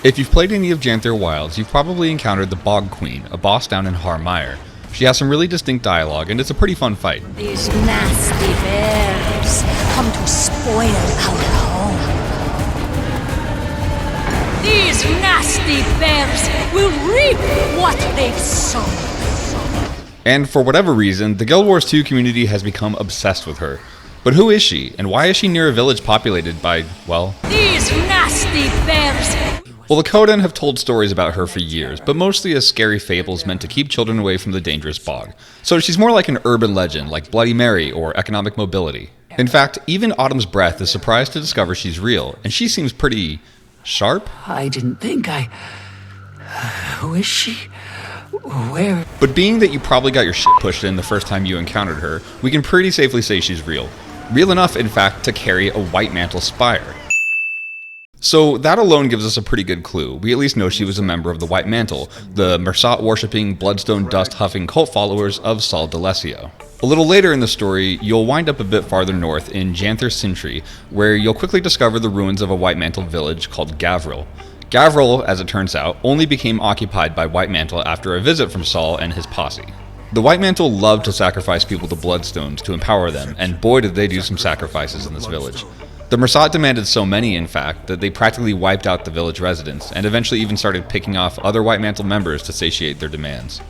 If you've played any of Janthir Wilds, you've probably encountered the Bog Queen, a boss down in Har Mire. She has some really distinct dialogue, and it's a pretty fun fight. These nasty bears come to spoil our home. These nasty bears will reap what they've sown. And for whatever reason, the Guild Wars 2 community has become obsessed with her. But who is she, and why is she near a village populated by, well... These nasty bears! Well, the Kodan have told stories about her for years, but mostly as scary fables meant to keep children away from the dangerous bog. So she's more like an urban legend, like Bloody Mary or economic mobility. In fact, even Autumn's Breath is surprised to discover she's real, and she seems pretty... sharp? I didn't think Who is she? Where? But being that you probably got your shit pushed in the first time you encountered her, we can pretty safely say she's real. Real enough, in fact, to carry a white mantle spire. So that alone gives us a pretty good clue. We at least know she was a member of the White Mantle, the Mersat-worshipping, bloodstone dust-huffing cult followers of Sol D'Alessio. A little later in the story, you'll wind up a bit farther north in Janthir Sintry, where you'll quickly discover the ruins of a White Mantle village called Gavril. Gavril, as it turns out, only became occupied by White Mantle after a visit from Sol and his posse. The White Mantle loved to sacrifice people to bloodstones to empower them, and boy did they do some sacrifices in this village. The Mersat demanded so many, in fact, that they practically wiped out the village residents, and eventually even started picking off other White Mantle members to satiate their demands.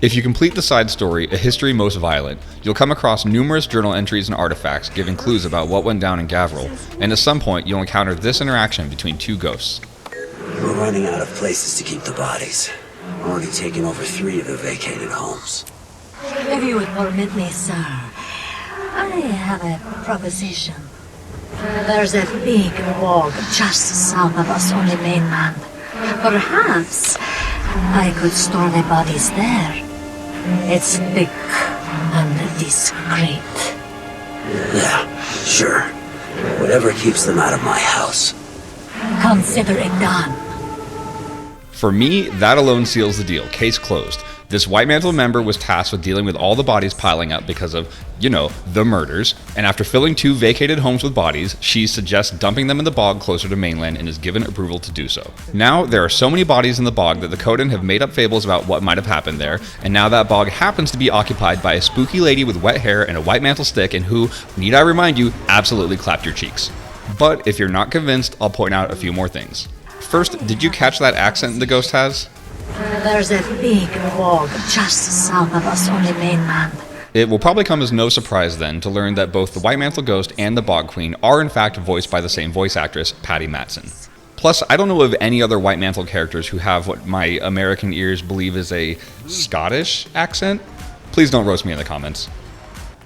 If you complete the side story, A History Most Violent, you'll come across numerous journal entries and artifacts giving clues about what went down in Gavril, and at some point you'll encounter this interaction between two ghosts. We're running out of places to keep the bodies. We're already taken over 3 of the vacated homes. If you would permit me, sir, I have a proposition. There's a big bog just south of us on the mainland. Perhaps I could store the bodies there. It's big and discreet. Yeah, sure. Whatever keeps them out of my house. Consider it done. For me, that alone seals the deal. Case closed. This White Mantle member was tasked with dealing with all the bodies piling up because of, you know, the murders, and after filling 2 vacated homes with bodies, she suggests dumping them in the bog closer to mainland and is given approval to do so. Now, there are so many bodies in the bog that the Kodan have made up fables about what might have happened there, and now that bog happens to be occupied by a spooky lady with wet hair and a White Mantle stick and who, need I remind you, absolutely clapped your cheeks. But if you're not convinced, I'll point out a few more things. First, did you catch that accent the ghost has? There's a big bog just south of us on the mainland. It will probably come as no surprise then to learn that both the White Mantle Ghost and the Bog Queen are in fact voiced by the same voice actress, Patty Matson. Plus, I don't know of any other White Mantle characters who have what my American ears believe is a Scottish accent. Please don't roast me in the comments.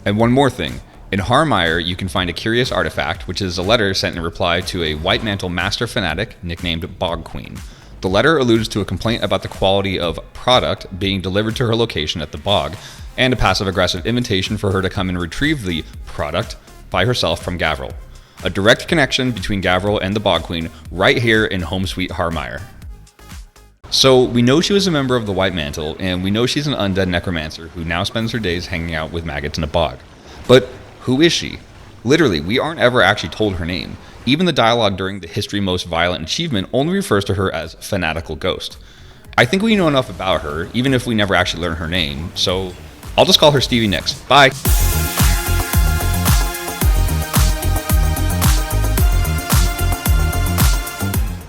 And one more thing. In Har Mire, you can find a curious artifact, which is a letter sent in reply to a White Mantle master fanatic nicknamed Bog Queen. The letter alludes to a complaint about the quality of product being delivered to her location at the bog, and a passive-aggressive invitation for her to come and retrieve the product by herself from Gavril. A direct connection between Gavril and the Bog Queen right here in Home Sweet Har Mire. So, we know she was a member of the White Mantle, and we know she's an undead necromancer who now spends her days hanging out with maggots in a bog. But who is she? Literally, we aren't ever actually told her name. Even the dialogue during the History Most Violent achievement only refers to her as Fanatical Ghost. I think we know enough about her, even if we never actually learn her name, so I'll just call her Stevie Nicks. Bye!